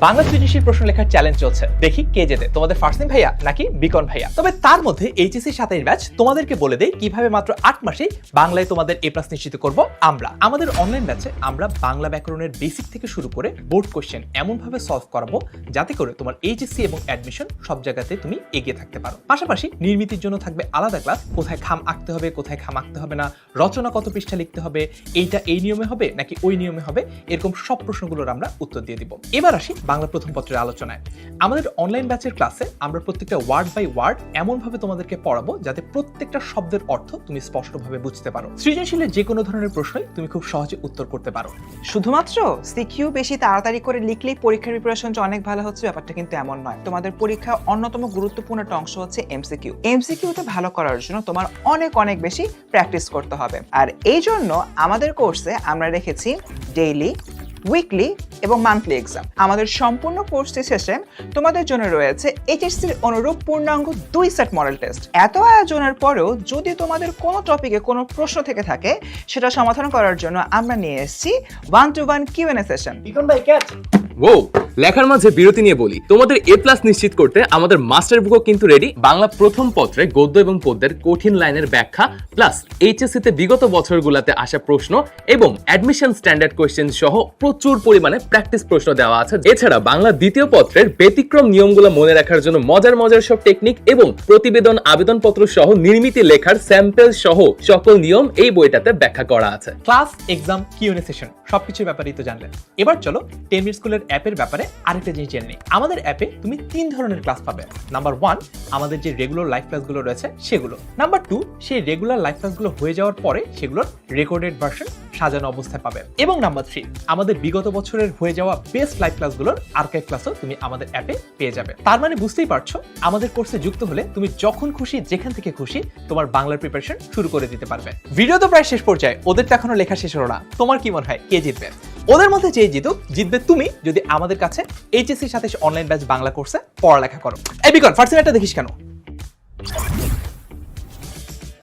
বাংলা সৃজনশীল প্রশ্ন লেখার চ্যালেঞ্জ চলছে, দেখি কে জেতে, তোমাদের ফার্সিন ভাইয়া নাকি বিকন ভাইয়া। তবে তার মধ্যে এইচএসসি 27 ব্যাচ তোমাদেরকে বলে দেই কিভাবে মাত্র 8 মাসে বাংলায় তোমাদের এ প্লাস নিশ্চিত করব আমরা। আমাদের অনলাইন ব্যাচে আমরা বাংলা ব্যাকরণের বেসিক থেকে শুরু করে বোর্ড কোশ্চেন এমন ভাবে সলভ করাবো যাতে করে তোমার এইচএসসি এবং অ্যাডমিশন সব জায়গাতে তুমি এগিয়ে থাকতে পারো। পাশাপাশি নির্মিতির জন্য থাকবে আলাদা ক্লাস, কোথায় খাম আঁকতে হবে কোথায় খাম আঁকতে হবে না, রচনা কত পৃষ্ঠা লিখতে হবে, এইটা এই নিয়মে হবে নাকি ওই নিয়মে হবে, এরকম সব প্রশ্নগুলোর আমরা উত্তর দিয়ে দিব। এবার আসি বাংলা প্রথম পত্রের আলোচনায়। আমাদের অনলাইন ব্যাচের ক্লাসে আমরা প্রত্যেকটা ওয়ার্ড বাই ওয়ার্ড এমন ভাবে তোমাদেরকে পড়াবো যাতে প্রত্যেকটা শব্দের অর্থ তুমি স্পষ্টভাবে বুঝতে পারো। সৃজনশীলের যে কোনো ধরনের প্রশ্নই তুমি খুব সহজে উত্তর করতে পারো। শুধুমাত্র সিকিউ বেশি তাড়াতাড়ি করে লিখলেই পরীক্ষার প্রিপারেশনটা অনেক ভালো হচ্ছে, ব্যাপারটা কিন্তু এমন নয়। তোমাদের পরীক্ষার অন্যতম গুরুত্বপূর্ণ একটা অংশ হচ্ছে এমসিকিউ। এমসিকিউতে ভালো করার জন্য তোমার অনেক অনেক বেশি প্র্যাকটিস করতে হবে। আর এই জন্য আমাদের কোর্সে আমরা রেখেছি ডেইলি, উইকলি এবং মান্থলি এক্সাম। আমাদের সম্পূর্ণ কোর্সটি শেষে তোমাদের জন্য রয়েছে এইচএসসির অনুরূপ পূর্ণাঙ্গ 2 সেট মডেল টেস্ট। এত আয়োজনের পরেও যদি তোমাদের কোনো টপিকে কোনো প্রশ্ন থেকে থাকে সেটা সমাধান করার জন্য আমরা নিয়ে এসেছি 1-to-1 Q&A সেশন। বিকন ভাই ক্যাচ। ও লেখার মাঝে বিরতি নিয়ে বলি, তোমাদের এ প্লাস নিশ্চিত করতে আমাদের মাস্টার বুকও কিন্তু রেডি। বাংলা প্রথম পত্রে গদ্য এবং পদ্যের কঠিন লাইনের ব্যাখ্যা প্লাস এইচএসসি তে বিগত বছরগুলোতে আসা প্রশ্ন এবং অ্যাডমিশন স্ট্যান্ডার্ড কোয়েশ্চেন সহ প্রচুর পরিমাণে প্র্যাকটিস প্রশ্ন দেওয়া আছে। এছাড়া বাংলা দ্বিতীয় পত্রের ব্যতিক্রম নিয়মগুলো মনে রাখার জন্য মজার মজার সব টেকনিক এবং প্রতিবেদন, আবেদনপত্র সহ নির্মিতি লেখার স্যাম্পল সহ সকল নিয়ম এই বইটাতে ব্যাখ্যা করা আছে। ক্লাস, এক্সাম, কিউএনএ সেশন সবকিছুর ব্যাপারেই তো জানলেন। এবার চলো 10 মিনিট স্কুলের অ্যাপের ব্যাপারে আরেকটা জিনিস জেনে নিই। আমাদের অ্যাপে তুমি 3 ধরনের ক্লাস পাবে। নাম্বার 1 আমাদের যে রেগুলার লাইভ ক্লাসগুলো রয়েছে সেগুলো। নাম্বার 2 সেই রেগুলার লাইভ ক্লাসগুলো হয়ে যাওয়ার পরে সেগুলোর রেকর্ডেড ভার্সন সাজানো অবস্থায় পাবে। এবং নাম্বার 3 আমাদের বিগত বছরের হয়ে যাওয়া বেস্ট লাইভ ক্লাসগুলোর আর্কাইভ ক্লাসও তুমি আমাদের অ্যাপে পেয়ে যাবে। তার মানে বুঝতেই পারছো আমাদের কোর্সে যুক্ত হলে তুমি যখন খুশি যেখান থেকে খুশি তোমার বাংলার প্রিপারেশন শুরু করে দিতে পারবে। ভিডিও তো প্রায় শেষ পর্যায়ে, ওদের তো এখনো লেখা শেষ হলো না। তোমার কি মনে হয় কে জিতবে? ওদের মধ্যে যে জিতুক, জিতবে তুমি যদি আমাদের কাছে এইচএসসির সাথে অনলাইন ব্যাচ বাংলা কোর্সে পড়ালেখা করো। এই বিকন ফার্স্ট দেখিস কেন?